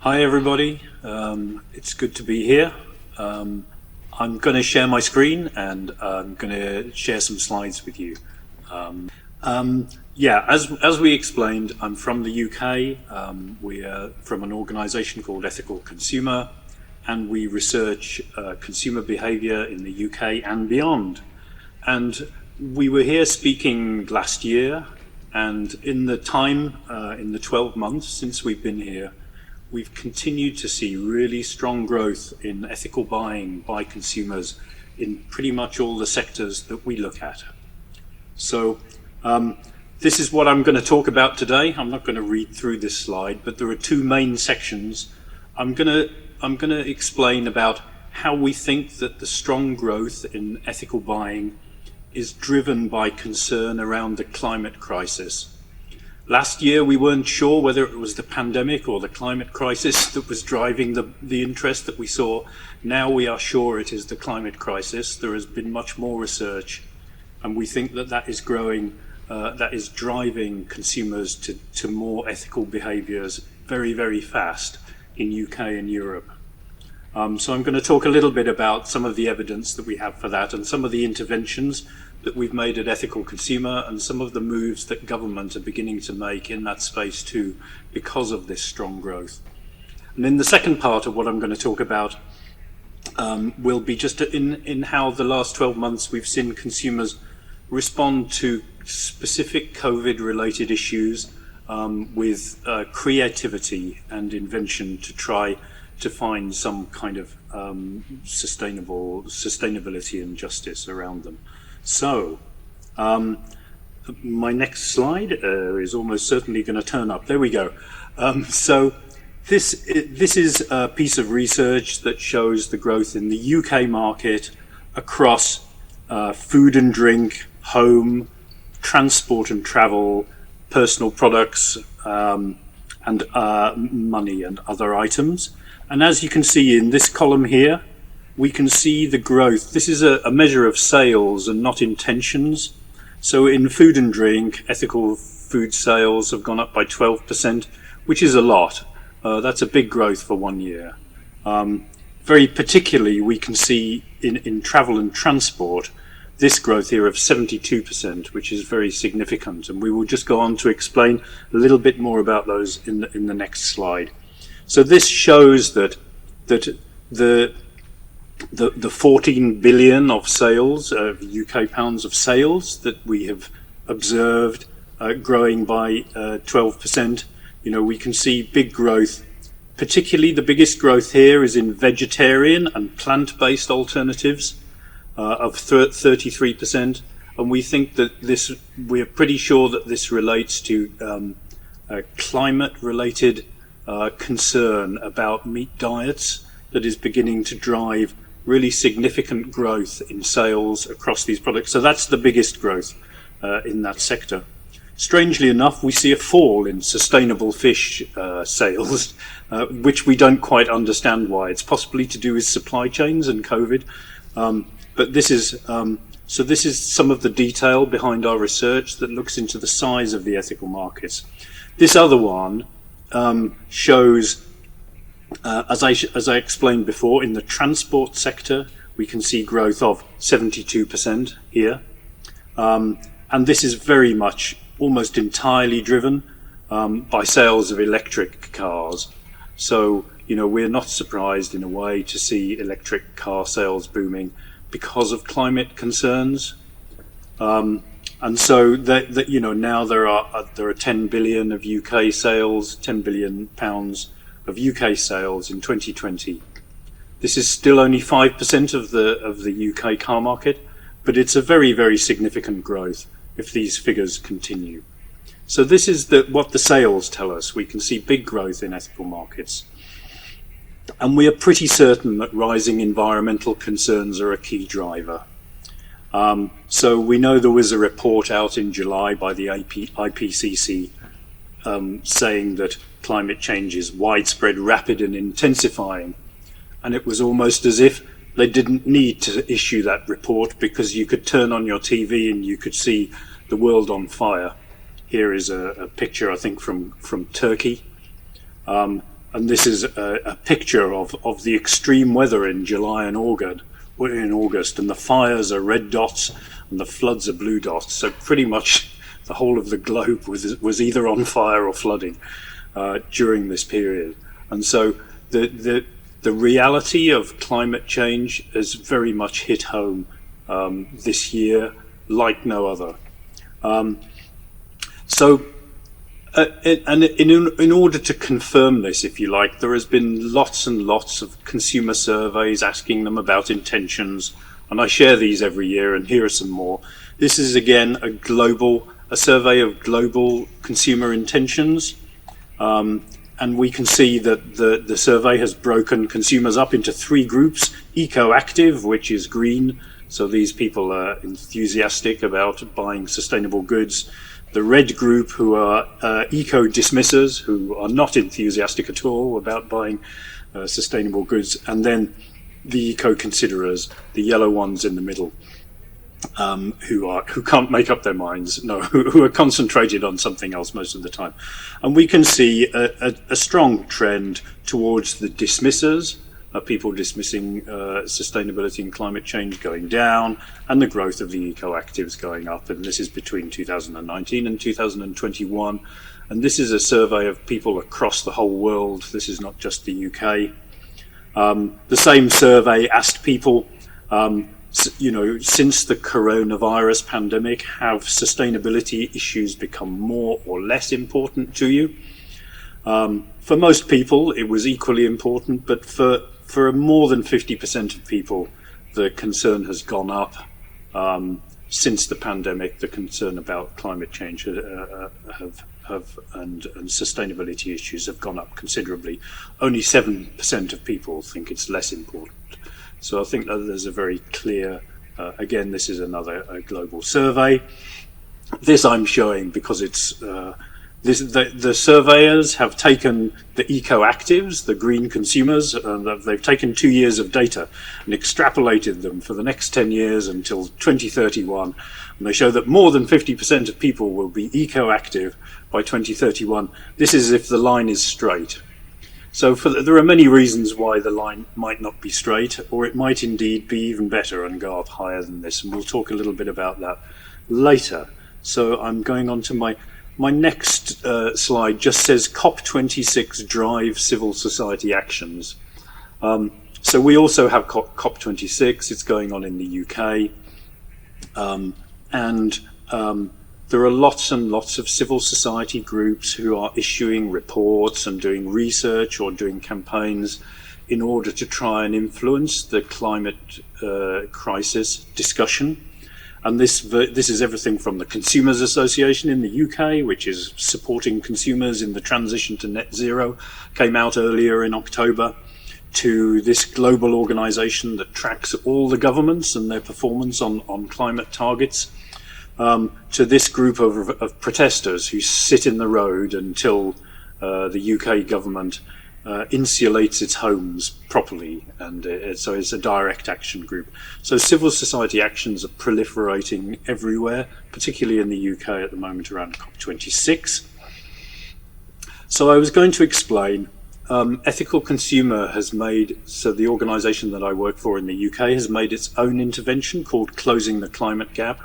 Hi everybody, it's good to be here. I'm going to share my screen and I'm going to share some slides with you. As we explained, I'm from the UK. We are from an organisation called Ethical Consumer, and we research consumer behaviour in the UK and beyond. And we were here speaking last year, and in the 12 months since we've been here, we've continued to see really strong growth in ethical buying by consumers in pretty much all the sectors that we look at. So this is what I'm going to talk about today. I'm not going to read through this slide, but there are two main sections. I'm going to explain about how we think that the strong growth in ethical buying is driven by concern around the climate crisis. Last year, we weren't sure whether it was the pandemic or the climate crisis that was driving the interest that we saw. Now we are sure it is the climate crisis. There has been much more research, and we think that is growing, that is driving consumers to more ethical behaviours very, very fast in UK and Europe. So I'm going to talk a little bit about some of the evidence that we have for that and some of the interventions that we've made at Ethical Consumer and some of the moves that government are beginning to make in that space too because of this strong growth. And in the second part of what I'm going to talk about will be just in how the last 12 months we've seen consumers respond to specific COVID-related issues with creativity and invention to try to find some kind of sustainability and justice around them. So, my next slide is almost certainly going to turn up. There we go. So, this is a piece of research that shows the growth in the UK market across food and drink, home, transport and travel, personal products, and money and other items. And as you can see in this column here, we can see the growth. This is a measure of sales and not intentions. So in food and drink, ethical food sales have gone up by 12%, which is a lot. That's a big growth for 1 year. Very particularly, we can see in travel and transport, this growth here of 72%, which is very significant. And we will just go on to explain a little bit more about those in the next slide. So this shows that the 14 billion of sales, UK pounds of sales that we have observed growing by 12%, we can see big growth. Particularly the biggest growth here is in vegetarian and plant-based alternatives of 33%. And we think that we're pretty sure that this relates to climate-related concern about meat diets that is beginning to drive really significant growth in sales across these products. So that's the biggest growth in that sector. Strangely enough, we see a fall in sustainable fish sales, which we don't quite understand why. It's possibly to do with supply chains and COVID. But this is some of the detail behind our research that looks into the size of the ethical markets. This other one shows, as I explained before, in the transport sector, we can see growth of 72% here. And this is very much, almost entirely driven by sales of electric cars. So, we're not surprised in a way to see electric car sales booming because of climate concerns. And so now there are 10 billion of UK sales, 10 billion pounds of UK sales in 2020. This is still only 5% of the UK car market, but it's a very, very significant growth if these figures continue. So this is what the sales tell us. We can see big growth in ethical markets. And we are pretty certain that rising environmental concerns are a key driver. So we know there was a report out in July by the IPCC saying that climate change is widespread, rapid and intensifying. And it was almost as if they didn't need to issue that report because you could turn on your TV and you could see the world on fire. Here is a picture, I think, from Turkey. and this is a picture of the extreme weather in July and August, and the fires are red dots and the floods are blue dots. So pretty much the whole of the globe was either on fire or flooding during this period. And so the reality of climate change has very much hit home this year like no other. And in order to confirm this, if you like, there has been lots and lots of consumer surveys asking them about intentions, and I share these every year, and here are some more. This is again a survey of global consumer intentions, and we can see that the survey has broken consumers up into three groups: eco-active, which is green, so these people are enthusiastic about buying sustainable goods; the red group, who are eco-dismissers, who are not enthusiastic at all about buying sustainable goods; and then the eco-considerers, the yellow ones in the middle, who can't make up their minds, who are concentrated on something else most of the time. And we can see a strong trend towards the dismissers, people dismissing sustainability and climate change going down, and the growth of the eco-actives going up. And this is between 2019 and 2021. And this is a survey of people across the whole world. This is not just the UK. The same survey asked people, since the coronavirus pandemic, have sustainability issues become more or less important to you? For most people, it was equally important, but for more than 50% of people, the concern has gone up. Since the pandemic, the concern about climate change and sustainability issues have gone up considerably. Only 7% of people think it's less important. So I think that there's a very clear, again, this is another global survey. This I'm showing because it's, the surveyors have taken the eco-actives, the green consumers, they've taken 2 years of data and extrapolated them for the next 10 years until 2031. And they show that more than 50% of people will be eco-active by 2031. This is if the line is straight. So there are many reasons why the line might not be straight, or it might indeed be even better and go up higher than this. And we'll talk a little bit about that later. So I'm going on to my next slide. Just says COP26 drive civil society actions. So we also have COP26. It's going on in the UK. There are lots and lots of civil society groups who are issuing reports and doing research or doing campaigns in order to try and influence the climate crisis discussion. And this is everything from the Consumers Association in the UK, which is supporting consumers in the transition to net zero, came out earlier in October, to this global organisation that tracks all the governments and their performance on climate targets, to this group of protesters who sit in the road until the UK government insulates its homes properly, and so it's a direct action group. So civil society actions are proliferating everywhere, particularly in the UK at the moment around COP26. So I was going to explain, Ethical Consumer has made, so the organisation that I work for in the UK has made its own intervention called Closing the Climate Gap.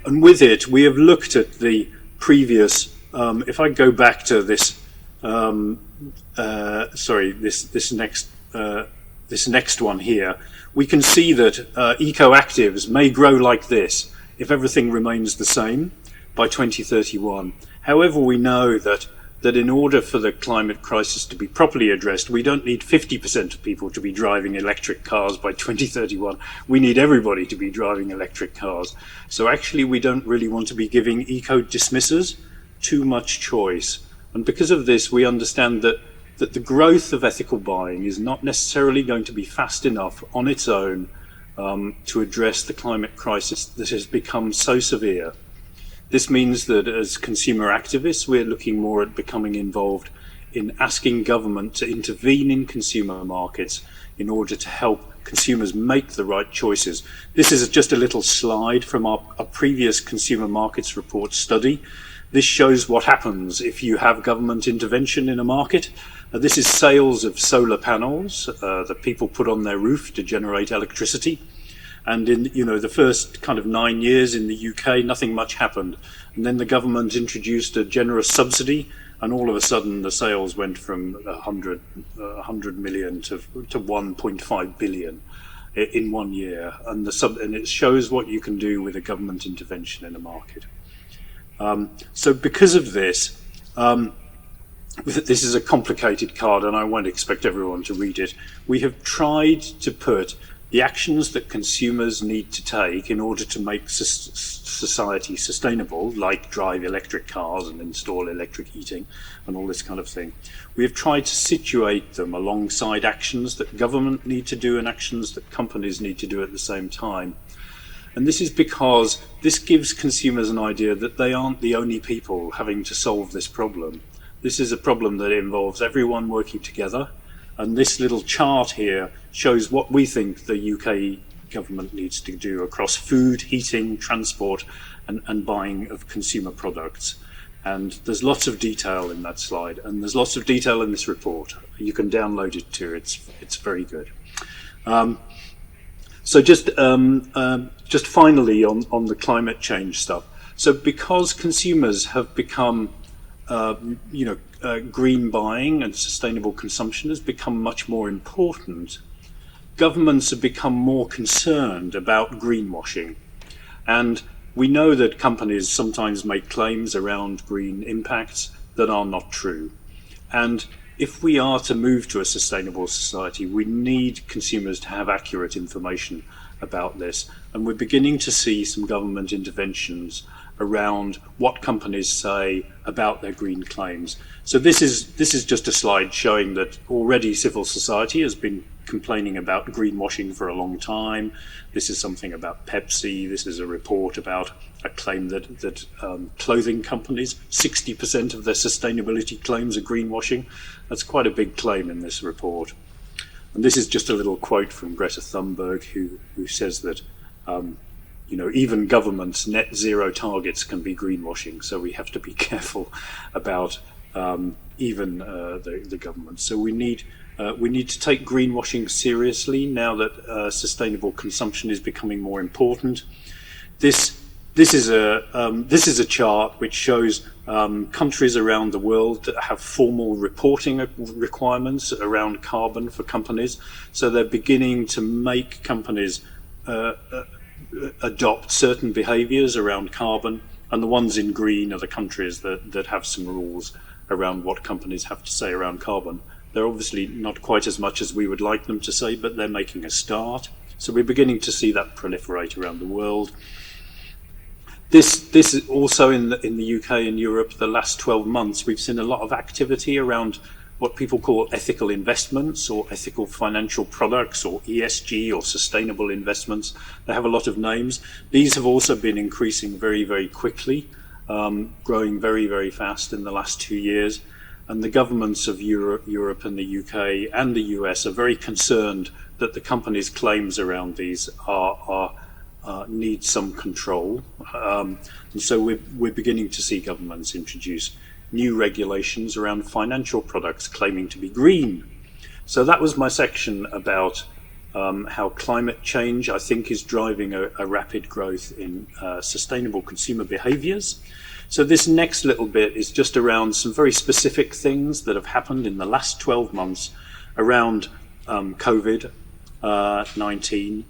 And with it, we have looked at the previous, if I go back to this, this next one here, we can see that eco-actives may grow like this if everything remains the same by 2031. However, we know that in order for the climate crisis to be properly addressed, we don't need 50% of people to be driving electric cars by 2031. We need everybody to be driving electric cars. So actually, we don't really want to be giving eco-dismissers too much choice. And because of this, we understand that the growth of ethical buying is not necessarily going to be fast enough on its own to address the climate crisis that has become so severe. This means that as consumer activists, we're looking more at becoming involved in asking government to intervene in consumer markets in order to help consumers make the right choices. This is just a little slide from our previous consumer markets report study. This shows what happens if you have government intervention in a market. This is sales of solar panels that people put on their roof to generate electricity. And in the first kind of 9 years in the UK, nothing much happened. And then the government introduced a generous subsidy, and all of a sudden the sales went from 100 million to 1.5 billion in 1 year. And it shows what you can do with a government intervention in a market. So because of this, this is a complicated card, and I won't expect everyone to read it. We have tried to put the actions that consumers need to take in order to make society sustainable, like drive electric cars and install electric heating and all this kind of thing. We have tried to situate them alongside actions that government need to do and actions that companies need to do at the same time. And this is because this gives consumers an idea that they aren't the only people having to solve this problem. This is a problem that involves everyone working together. And this little chart here shows what we think the UK government needs to do across food, heating, transport, and buying of consumer products. And there's lots of detail in that slide, and there's lots of detail in this report. You can download it too. It's very good. So just finally on the climate change stuff. So because consumers have become green buying and sustainable consumption has become much more important, governments have become more concerned about greenwashing. And we know that companies sometimes make claims around green impacts that are not true. And if we are to move to a sustainable society, we need consumers to have accurate information about this. And we're beginning to see some government interventions around what companies say about their green claims. So this is just a slide showing that already civil society has been complaining about greenwashing for a long time. This is something about Pepsi. This is a report about a claim that clothing companies, 60% of their sustainability claims are greenwashing. That's quite a big claim in this report. And this is just a little quote from Greta Thunberg, who says that even governments' net zero targets can be greenwashing, so we have to be careful about even the government. So we need to take greenwashing seriously now that sustainable consumption is becoming more important. This is a chart which shows countries around the world that have formal reporting requirements around carbon for companies. So they're beginning to make companies adopt certain behaviours around carbon, and the ones in green are the countries that have some rules around what companies have to say around carbon. They're obviously not quite as much as we would like them to say, but they're making a start. So we're beginning to see that proliferate around the world. This is also in the UK and Europe. The last 12 months, we've seen a lot of activity around what people call ethical investments or ethical financial products or ESG or sustainable investments. They have a lot of names. These have also been increasing very, very quickly, growing very, very fast in the last 2 years. And the governments of Europe and the UK and the US are very concerned that the companies' claims around these need some control. And so we're beginning to see governments introduce new regulations around financial products claiming to be green. So that was my section about how climate change, I think, is driving a rapid growth in sustainable consumer behaviours. So this next little bit is just around some very specific things that have happened in the last 12 months around COVID-19.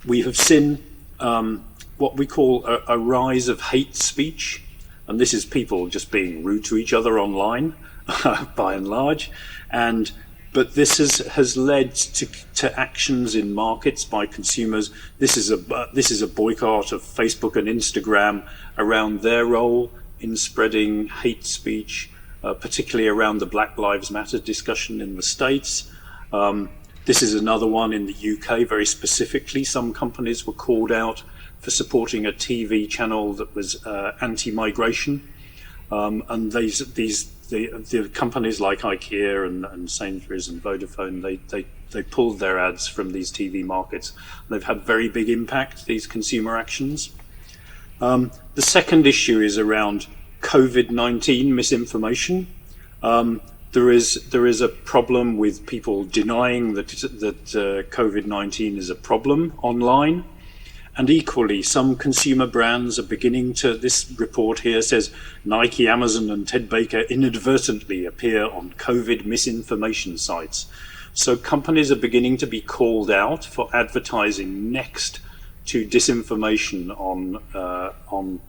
We have seen what we call a rise of hate speech. And this is people just being rude to each other online, by and large. But this has led to actions in markets by consumers. This is a boycott of Facebook and Instagram around their role in spreading hate speech, particularly around the Black Lives Matter discussion in the States. This is another one in the UK, very specifically. Some companies were called out for supporting a TV channel that was anti-migration, and the companies like IKEA and Sainsbury's and Vodafone, they pulled their ads from these TV markets. They've had very big impact, these consumer actions. The second issue is around COVID-19 misinformation. There is a problem with people denying that COVID-19 is a problem online. And equally, some consumer brands are beginning to, this report here says, Nike, Amazon and Ted Baker inadvertently appear on COVID misinformation sites. So companies are beginning to be called out for advertising next to disinformation on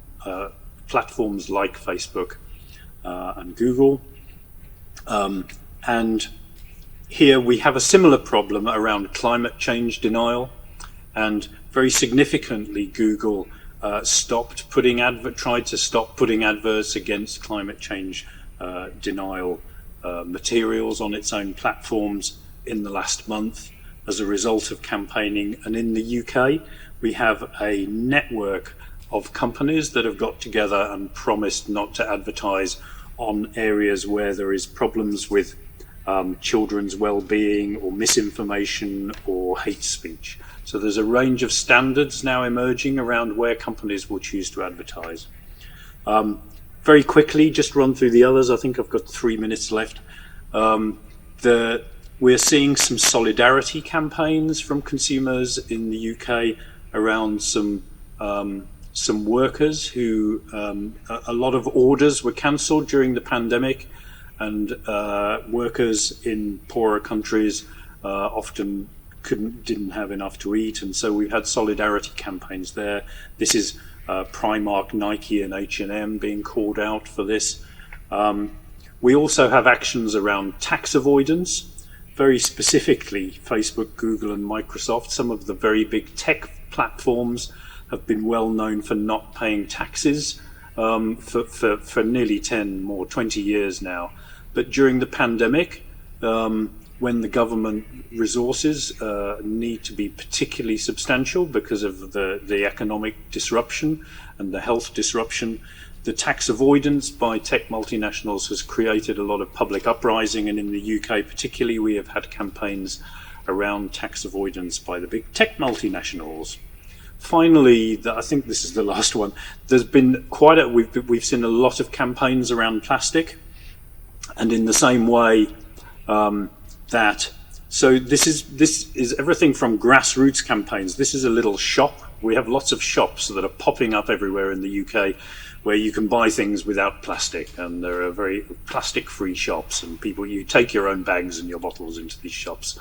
platforms like Facebook and Google. And here we have a similar problem around climate change denial, and very significantly Google tried to stop putting adverts against climate change denial materials on its own platforms in the last month as a result of campaigning. And in the UK we have a network of companies that have got together and promised not to advertise on areas where there is problems with children's well-being or misinformation or hate speech. So there's a range of standards now emerging around where companies will choose to advertise. Very quickly, just run through the others. I think I've got 3 minutes left. We're seeing some solidarity campaigns from consumers in the UK around some workers who, a lot of orders were cancelled during the pandemic, and workers in poorer countries often didn't have enough to eat, and so we've had solidarity campaigns there. This is Primark, Nike and H&M being called out for this. We also have actions around tax avoidance, very specifically Facebook, Google and Microsoft. Some of the very big tech platforms have been well known for not paying taxes for nearly 10 or 20 years now. But during the pandemic, when the government resources need to be particularly substantial because of the economic disruption and the health disruption, the tax avoidance by tech multinationals has created a lot of public uprising, and in the UK particularly we have had campaigns around tax avoidance by the big tech multinationals. Finally, I think this is the last one, there's been we've seen a lot of campaigns around plastic, and in the same way so this is everything from grassroots campaigns. This is a little shop. We have lots of shops that are popping up everywhere in the UK where you can buy things without plastic, and there are very plastic-free shops, and you take your own bags and your bottles into these shops.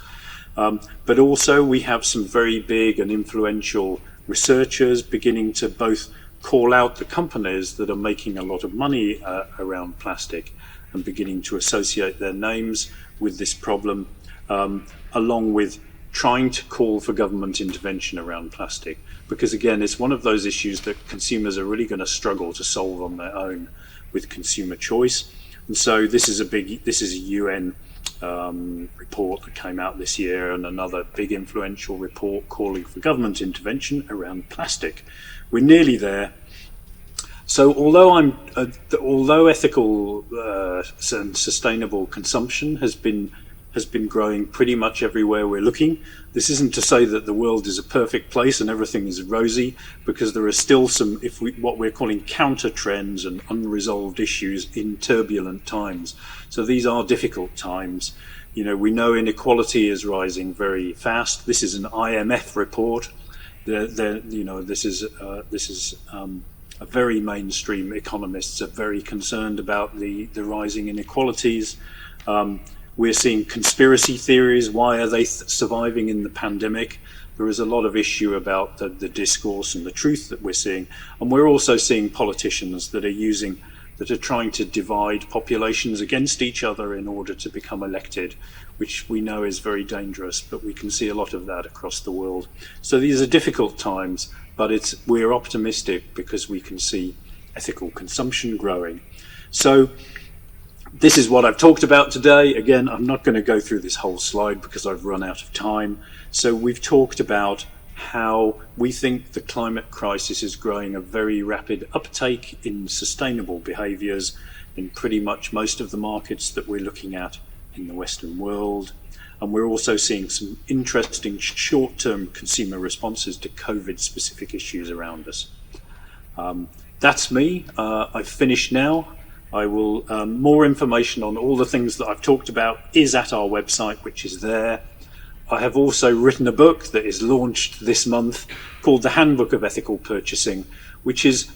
But also we have some very big and influential researchers beginning to both call out the companies that are making a lot of money around plastic and beginning to associate their names with this problem, along with trying to call for government intervention around plastic. Because again, it's one of those issues that consumers are really going to struggle to solve on their own with consumer choice. And so this is a UN report that came out this year, and another big influential report calling for government intervention around plastic. We're nearly there. So although ethical and sustainable consumption has been growing pretty much everywhere we're looking, this isn't to say that the world is a perfect place and everything is rosy, because there are still some what we're calling counter trends and unresolved issues in turbulent times. So these are difficult times. You know, we know inequality is rising very fast. This is an IMF report. This is a very mainstream economists are very concerned about the rising inequalities. We're seeing conspiracy theories. Why are they surviving in the pandemic? There is a lot of issue about the discourse and the truth that we're seeing. And we're also seeing politicians that are trying to divide populations against each other in order to become elected, which we know is very dangerous, but we can see a lot of that across the world. So these are difficult times, but we're optimistic because we can see ethical consumption growing. So this is what I've talked about today. Again, I'm not going to go through this whole slide because I've run out of time. So we've talked about how we think the climate crisis is growing a very rapid uptake in sustainable behaviours in pretty much most of the markets that we're looking at in the Western world. And we're also seeing some interesting short-term consumer responses to COVID-specific issues around us. That's me. I've finished now. I will, more information on all the things that I've talked about is at our website, which is there. I have also written a book that is launched this month called The Handbook of Ethical Purchasing, which is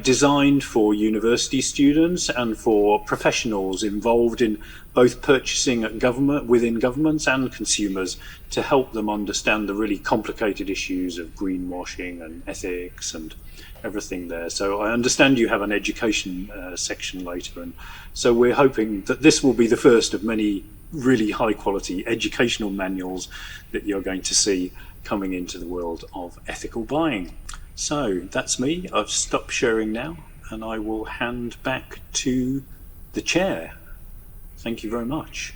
designed for university students and for professionals involved in both purchasing at within governments and consumers, to help them understand the really complicated issues of greenwashing and ethics and everything there. So I understand you have an education section later, and so we're hoping that this will be the first of many really high quality educational manuals that you're going to see coming into the world of ethical buying. So that's me. I've stopped sharing now, and I will hand back to the chair. Thank you very much.